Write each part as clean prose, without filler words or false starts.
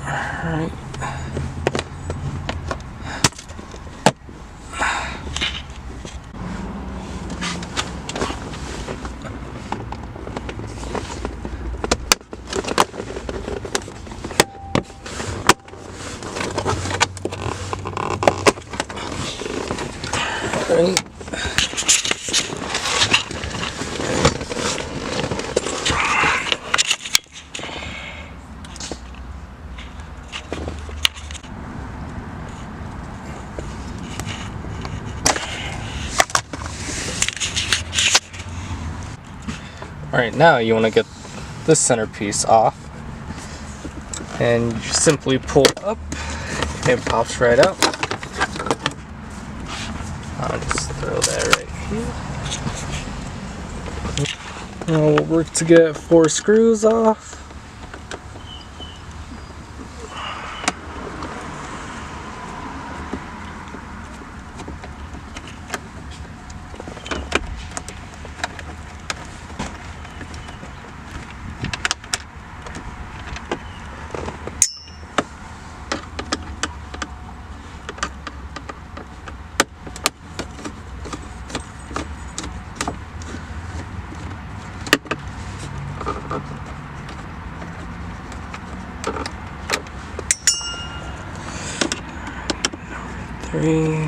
Alright. Alright. Alright, now you want to get this centerpiece off, and you simply pull up, it pops right out. I'll just throw that right here. Now we'll work to get 4 screws off. Three.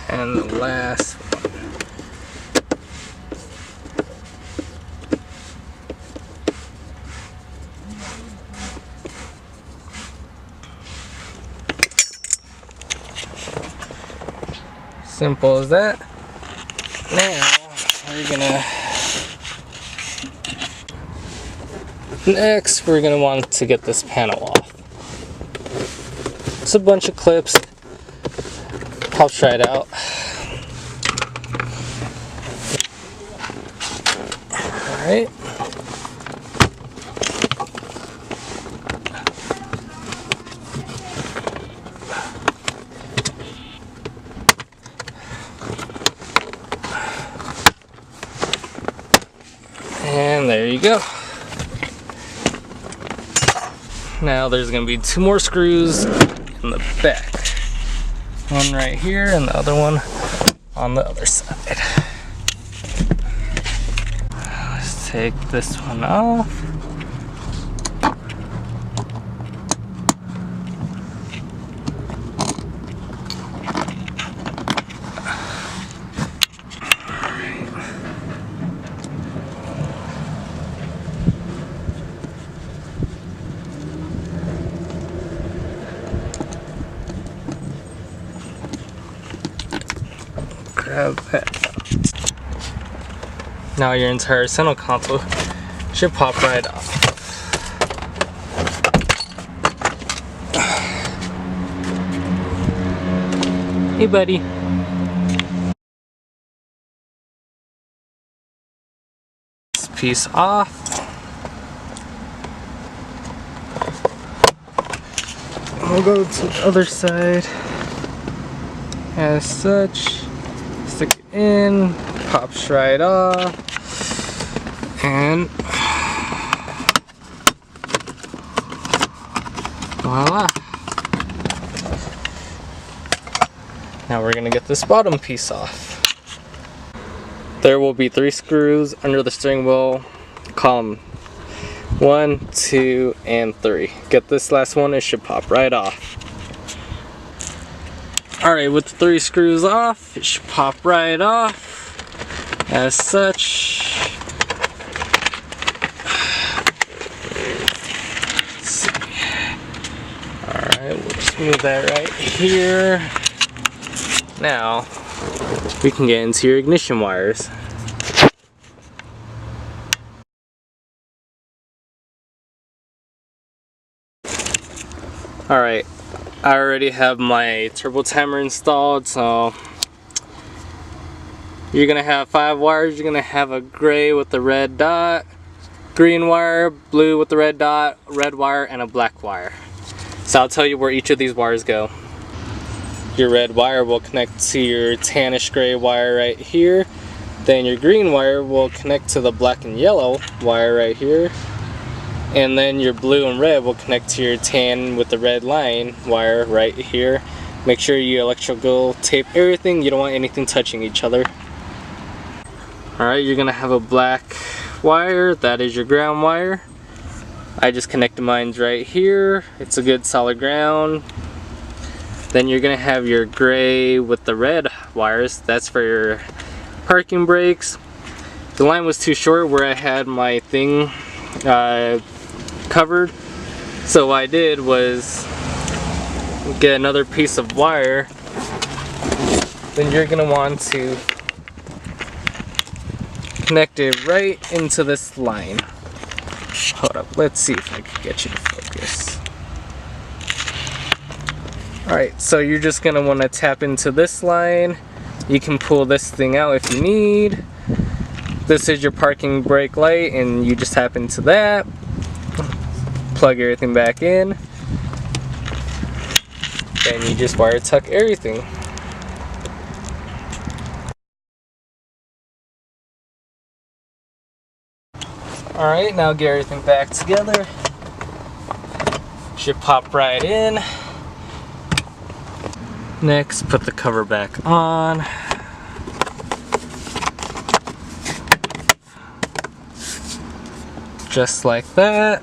And the last one. Simple as that. Next we're gonna want to get this panel off. It's a bunch of clips. Pops right out. Alright. And there you go. Now there's going to be 2 more screws in the back. One right here and the other one on the other side. Let's take this one off. Grab that. Now your entire center console should pop right off. Hey buddy. This piece off. We'll go to the other side. As such. Stick it in, pops right off, and voila. Now we're gonna get this bottom piece off. There will be 3 screws under the steering wheel column 1, 2, and 3. Get this last one, it should pop right off. Alright, with the 3 screws off, it should pop right off. As such. Let's see. Alright, we'll just move that right here. Now, we can get into your ignition wires. Alright, I already have my turbo timer installed, so you're gonna have 5 wires. You're gonna have a gray with the red dot, green wire, blue with the red dot, red wire, and a black wire. So I'll tell you where each of these wires go. Your red wire will connect to your tannish gray wire right here. Then your green wire will connect to the black and yellow wire right here. And then your blue and red will connect to your tan with the red line wire right here. Make sure you electrical tape everything. You don't want anything touching each other. Alright, you're going to have a black wire. That is your ground wire. I just connected mine right here. It's a good solid ground. Then you're going to have your gray with the red wires. That's for your parking brakes. The line was too short where I had my thing covered. So what I did was get another piece of wire. Then you're going to want to connect it right into this line. Hold up, let's see if I can get you to focus. Alright, so you're just going to want to tap into this line. You can pull this thing out if you need. This is your parking brake light, and you just tap into that. Plug everything back in. Then you just wire tuck everything. Alright, now get everything back together. Should pop right in. Next, put the cover back on. Just like that.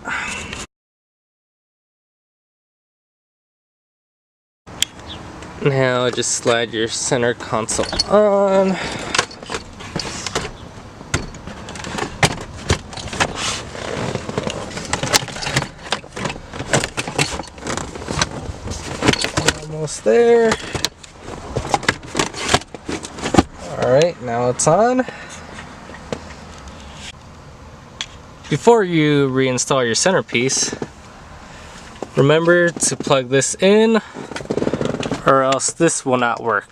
Now just slide your center console on. Almost there. Alright, now it's on. Before you reinstall your centerpiece, remember to plug this in or else this will not work.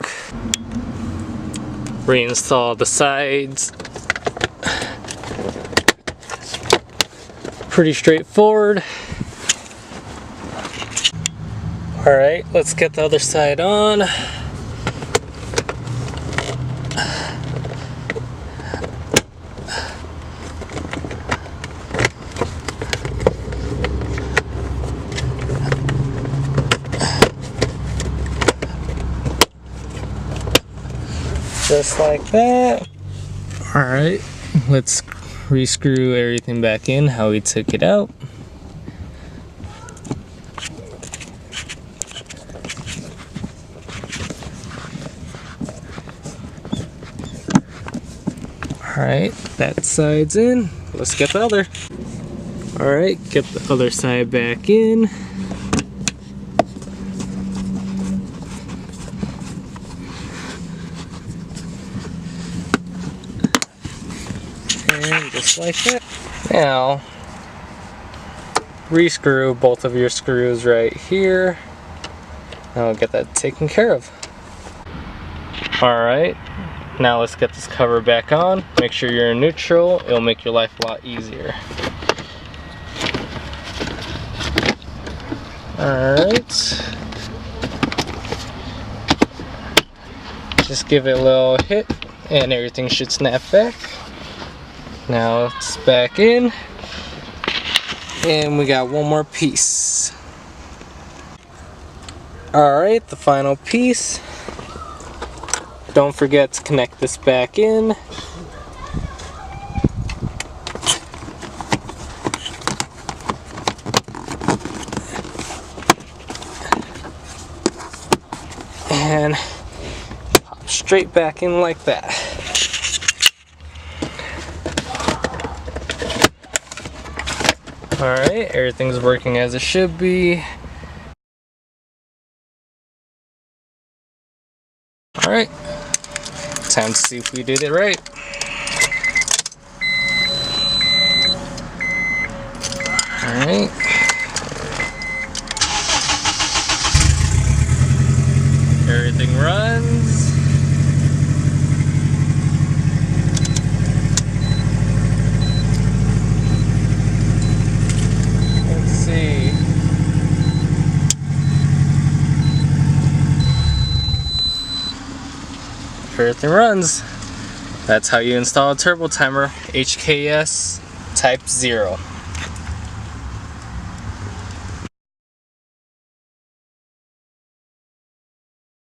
Reinstall the sides. Pretty straightforward. Alright, let's get the other side on. Just like that. Alright, let's re-screw everything back in how we took it out. Alright, that side's in. Let's get the other. Alright, get the other side back in. And just like that. Now, re-screw both of your screws right here. And we'll get that taken care of. Alright, now let's get this cover back on. Make sure you're in neutral. It'll make your life a lot easier. Alright. Just give it a little hit and everything should snap back. Now it's back in, and we got one more piece. Alright, the final piece. Don't forget to connect this back in. And pop straight back in like that. Alright, everything's working as it should be. Alright, time to see if we did it right. Alright. Everything runs. Let's see. everything runs. That's how you install a turbo timer, HKS Type 0.